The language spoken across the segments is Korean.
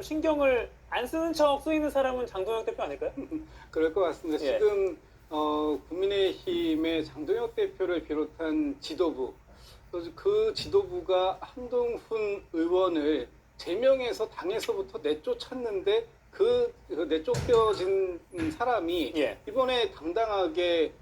신경을 안 쓰는 척 쓰이는 사람은 장동혁 대표 아닐까요? 그럴 것 같습니다. 예. 지금 국민의힘의 장동혁 대표를 비롯한 지도부, 그 지도부가 한동훈 의원을 제명해서 당에서부터 내쫓았는데 그 내쫓겨진 사람이 예. 이번에 당당하게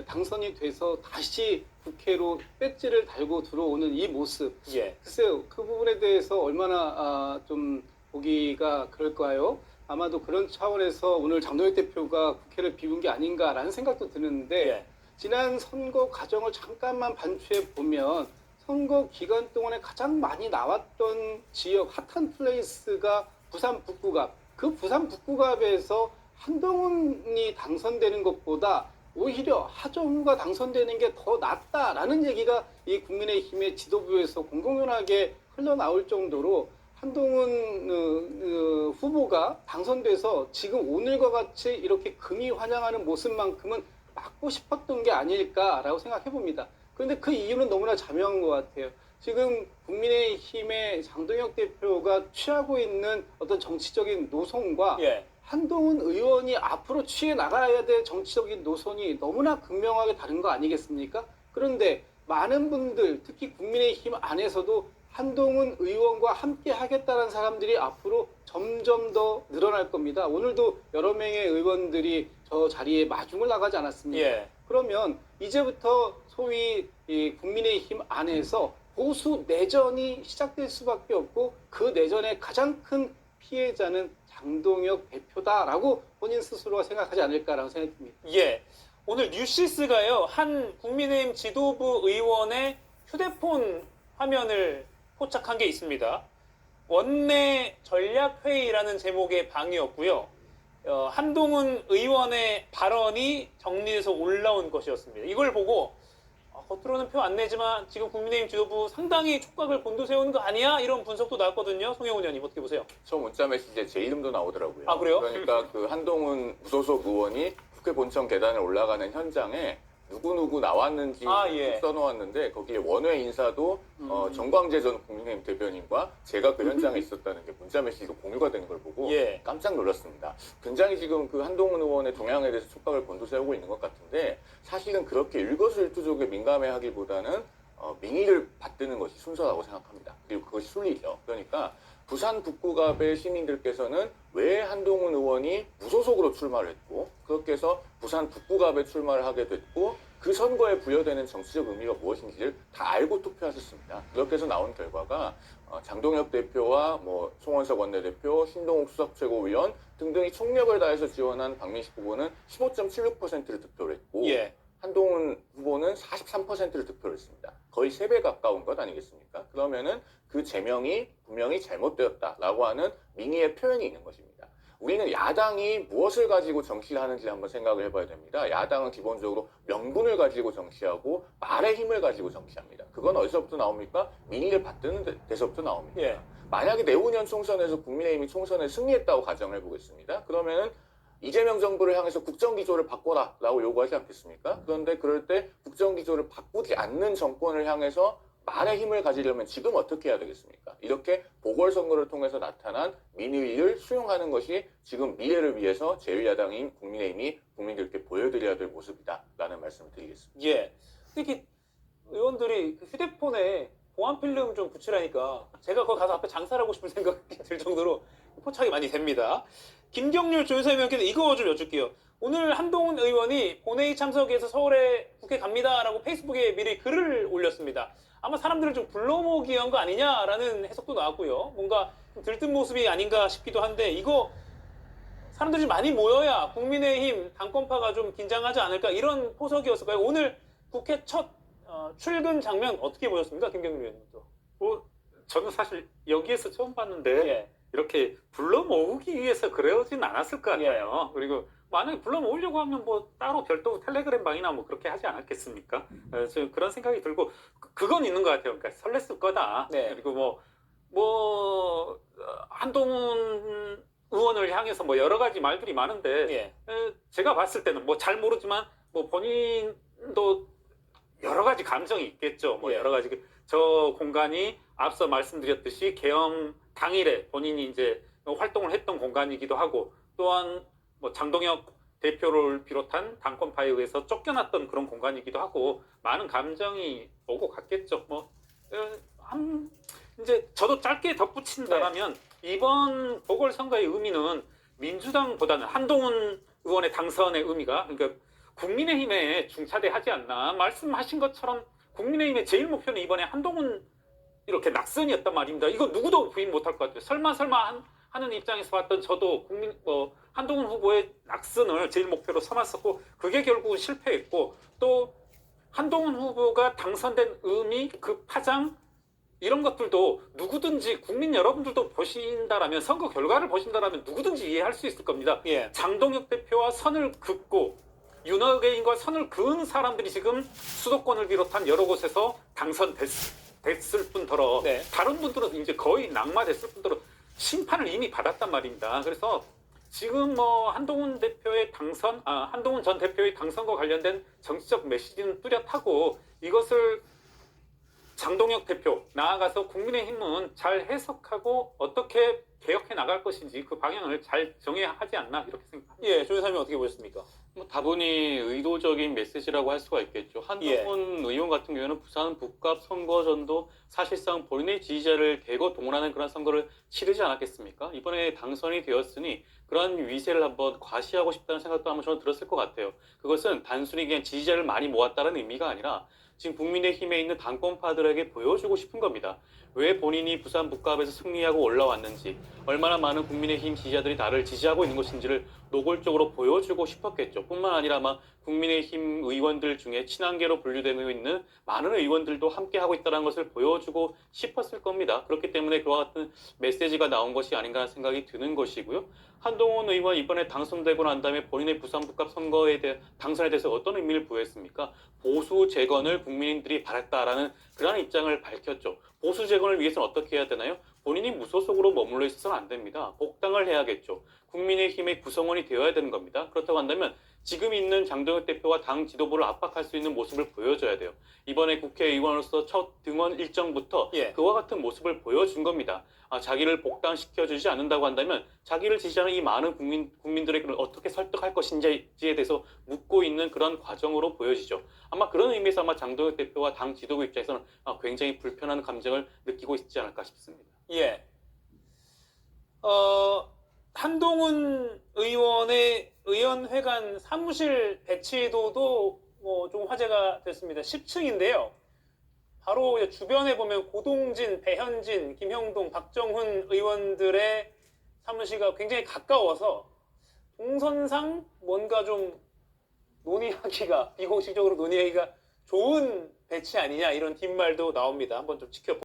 당선이 돼서 다시 국회로 배지를 달고 들어오는 이 모습. 예. 글쎄요, 그 부분에 대해서 얼마나 좀 보기가 그럴까요? 아마도 그런 차원에서 오늘 장동혁 대표가 국회를 비운 게 아닌가라는 생각도 드는데, 예. 지난 선거 과정을 잠깐만 반추해 보면 선거 기간 동안에 가장 많이 나왔던 지역 핫한 플레이스가 부산 북구갑. 그 부산 북구갑에서 한동훈이 당선되는 것보다 오히려 하정우가 당선되는 게 더 낫다라는 얘기가 이 국민의힘의 지도부에서 공공연하게 흘러나올 정도로 한동훈 후보가 당선돼서 지금 오늘과 같이 이렇게 금이 환영하는 모습만큼은 막고 싶었던 게 아닐까라고 생각해 봅니다. 그런데 그 이유는 너무나 자명한 것 같아요. 지금 국민의힘의 장동혁 대표가 취하고 있는 어떤 정치적인 노선과 예. 한동훈 의원이 앞으로 취해 나가야 될 정치적인 노선이 너무나 극명하게 다른 거 아니겠습니까? 그런데 많은 분들, 특히 국민의힘 안에서도 한동훈 의원과 함께 하겠다는 사람들이 앞으로 점점 더 늘어날 겁니다. 오늘도 여러 명의 의원들이 저 자리에 마중을 나가지 않았습니까? 예. 그러면 이제부터 소위 이 국민의힘 안에서 보수 내전이 시작될 수밖에 없고, 그 내전의 가장 큰 피해자는 장동혁 대표다라고 본인 스스로가 생각하지 않을까라는 생각이 듭니다. 예. 오늘 뉴시스가요, 한 국민의힘 지도부 의원의 휴대폰 화면을 포착한 게 있습니다. 원내 전략회의라는 제목의 방이었고요. 한동훈 의원의 발언이 정리돼서 올라온 것이었습니다. 이걸 보고 겉으로는 표 안 내지만 지금 국민의힘 지도부 상당히 촉각을 곤두세우는 거 아니야? 이런 분석도 나왔거든요. 송영훈 의원님 어떻게 보세요? 저 문자 메시지에 제 이름도 나오더라고요. 아, 그래요? 그러니까 그 한동훈 무소속 의원이 국회 본청 계단을 올라가는 현장에 누구 나왔는지 예. 써놓았는데, 거기에 원외 인사도 정광재 전 국민의힘 대변인과 제가 그 현장에 있었다는 게 문자 메시지로 공유가 되는 걸 보고 예. 깜짝 놀랐습니다. 굉장히 지금 그 한동훈 의원의 동향에 대해서 촉각을 곤두세우고 있는 것 같은데, 사실은 그렇게 일거수일투족에 민감해하기보다는 민의를 받드는 것이 순서라고 생각합니다. 그리고 그것이 순리죠. 그러니까 부산 북구갑의 시민들께서는 왜 한동훈 의원이 무소속으로 출마를 했고, 그렇게 해서 부산 북구갑에 출마를 하게 됐고, 그 선거에 부여되는 정치적 의미가 무엇인지를 다 알고 투표하셨습니다. 그렇게 해서 나온 결과가 장동혁 대표와 뭐 송원석 원내대표, 신동욱 수석최고위원 등등이 총력을 다해서 지원한 박민식 후보는 15.76%를 득표를 했고, 예. 한동훈 후보는 43%를 득표를 했습니다. 거의 3배 가까운 것 아니겠습니까? 그러면은 그 제명이 분명히 잘못되었다라고 하는 민의의 표현이 있는 것입니다. 우리는 야당이 무엇을 가지고 정치를 하는지 한번 생각을 해봐야 됩니다. 야당은 기본적으로 명분을 가지고 정치하고 말의 힘을 가지고 정치합니다. 그건 어디서부터 나옵니까? 민의를 받드는 데서부터 나옵니다. 예. 만약에 내후년 총선에서 국민의힘이 총선에 승리했다고 가정을 해보겠습니다. 그러면은 이재명 정부를 향해서 국정기조를 바꿔라라고 요구하지 않겠습니까? 그런데 그럴 때 국정기조를 바꾸지 않는 정권을 향해서 말의 힘을 가지려면 지금 어떻게 해야 되겠습니까? 이렇게 보궐선거를 통해서 나타난 민의를 수용하는 것이 지금 미래를 위해서 제1야당인 국민의힘이 국민들께 보여드려야 될 모습이다라는 말씀을 드리겠습니다. 예. 특히 의원들이 그 휴대폰에 보안 필름 좀 붙이라니까 제가 거기 가서 앞에 장사를 하고 싶은 생각이 들 정도로 포착이 많이 됩니다. 김경률 조윤선 의원께서 이거 좀 여쭐게요. 오늘 한동훈 의원이 본회의 참석해서 서울에 국회 갑니다라고 페이스북에 미리 글을 올렸습니다. 아마 사람들을 좀 불러모으기 위한 거 아니냐라는 해석도 나왔고요. 뭔가 좀 들뜬 모습이 아닌가 싶기도 한데, 이거 사람들이 좀 많이 모여야 국민의힘 당권파가 좀 긴장하지 않을까, 이런 포석이었을까요? 오늘 국회 첫 출근 장면 어떻게 보셨습니까? 김경률 의원님도. 저는 사실 여기에서 처음 봤는데 예. 이렇게 불러 모으기 위해서 그러진 않았을 것 같아요. 예. 그리고 만약에 불러 모으려고 하면 뭐 따로 별도 텔레그램 방이나 뭐 그렇게 하지 않았겠습니까? 그래서 그런 생각이 들고, 그건 있는 것 같아요. 그러니까 설렜을 거다. 네. 그리고 한동훈 의원을 향해서 뭐 여러 가지 말들이 많은데, 예. 제가 봤을 때는 뭐 잘 모르지만 뭐 본인도 여러 가지 감정이 있겠죠. 뭐 예. 여러 가지 저 공간이 앞서 말씀드렸듯이 계엄 당일에 본인이 이제 활동을 했던 공간이기도 하고 또한 뭐 장동혁 대표를 비롯한 당권파에 의해서 쫓겨났던 그런 공간이기도 하고 많은 감정이 오고 갔겠죠. 이제 저도 짧게 덧붙인다면 이번 보궐선거의 의미는 민주당보다는 한동훈 의원의 당선의 의미가 그러니까 국민의힘에 중차대하지 않나. 말씀하신 것처럼 국민의힘의 제일 목표는 이번에 한동훈 이렇게 낙선이었단 말입니다. 이거 누구도 부인 못할 것 같아요. 설마 하는 입장에서 봤던 저도 한동훈 후보의 낙선을 제일 목표로 삼았었고 그게 결국은 실패했고 또 한동훈 후보가 당선된 의미 그 파장 이런 것들도 누구든지 국민 여러분들도 보신다라면 선거 결과를 보신다라면 누구든지 이해할 수 있을 겁니다. 예. 장동혁 대표와 선을 긋고 윤호개인과 선을 그은 사람들이 지금 수도권을 비롯한 여러 곳에서 당선됐을 뿐더러 네. 다른 분들은 이제 거의 낙마됐을 뿐더러 심판을 이미 받았단 말입니다. 그래서 지금 한동훈 전 대표의 당선과 관련된 정치적 메시지는 뚜렷하고 이것을 장동혁 대표 나아가서 국민의힘은 잘 해석하고 어떻게 개혁해 나갈 것인지 그 방향을 잘 정해야 하지 않나 이렇게 생각합니다. 예, 조윤사님 어떻게 보셨습니까? 다분히 의도적인 메시지라고 할 수가 있겠죠. 한동훈 의원 같은 경우에는 부산 북갑 선거 전도 사실상 본인의 지지자를 대거 동원하는 그런 선거를 치르지 않았겠습니까? 이번에 당선이 되었으니 그런 위세를 한번 과시하고 싶다는 생각도 한번 저는 들었을 것 같아요. 그것은 단순히 그냥 지지자를 많이 모았다는 의미가 아니라 지금 국민의힘에 있는 당권파들에게 보여주고 싶은 겁니다. 왜 본인이 부산 북갑에서 승리하고 올라왔는지, 얼마나 많은 국민의힘 지지자들이 나를 지지하고 있는 것인지를 노골적으로 보여주고 싶었겠죠. 뿐만 아니라 아마 국민의힘 의원들 중에 친한계로 분류되고 있는 많은 의원들도 함께하고 있다는 것을 보여주고 싶었을 겁니다. 그렇기 때문에 그와 같은 메시지가 나온 것이 아닌가 하는 생각이 드는 것이고요. 한동훈 의원 이번에 당선되고 난 다음에 본인의 부산 북갑 선거에 대해 당선에 대해서 어떤 의미를 부여했습니까? 보수 재건을 국민들이 바랐다라는 그런 입장을 밝혔죠. 보수 재건을 위해서는 어떻게 해야 되나요? 본인이 무소속으로 머물러 있어서는 안 됩니다. 복당을 해야겠죠. 국민의힘의 구성원이 되어야 되는 겁니다. 그렇다고 한다면 지금 있는 장동혁 대표와 당 지도부를 압박할 수 있는 모습을 보여줘야 돼요. 이번에 국회의원으로서 첫 등원 일정부터 예. 그와 같은 모습을 보여준 겁니다. 자기를 복당시켜주지 않는다고 한다면 자기를 지지하는 이 많은 국민들의 어떻게 설득할 것인지에 대해서 묻고 있는 그런 과정으로 보여지죠. 아마 그런 의미에서 아마 장동혁 대표와 당 지도부 입장에서는 굉장히 불편한 감정을 느끼고 있지 않을까 싶습니다. 예. 한동훈 의원의 의원회관 사무실 배치도도 좀 화제가 됐습니다. 10층인데요. 바로 주변에 보면 고동진, 배현진, 김형동, 박정훈 의원들의 사무실과 굉장히 가까워서 동선상 뭔가 좀 비공식적으로 논의하기가 좋은 배치 아니냐 이런 뒷말도 나옵니다. 한번 좀 지켜보겠습니다.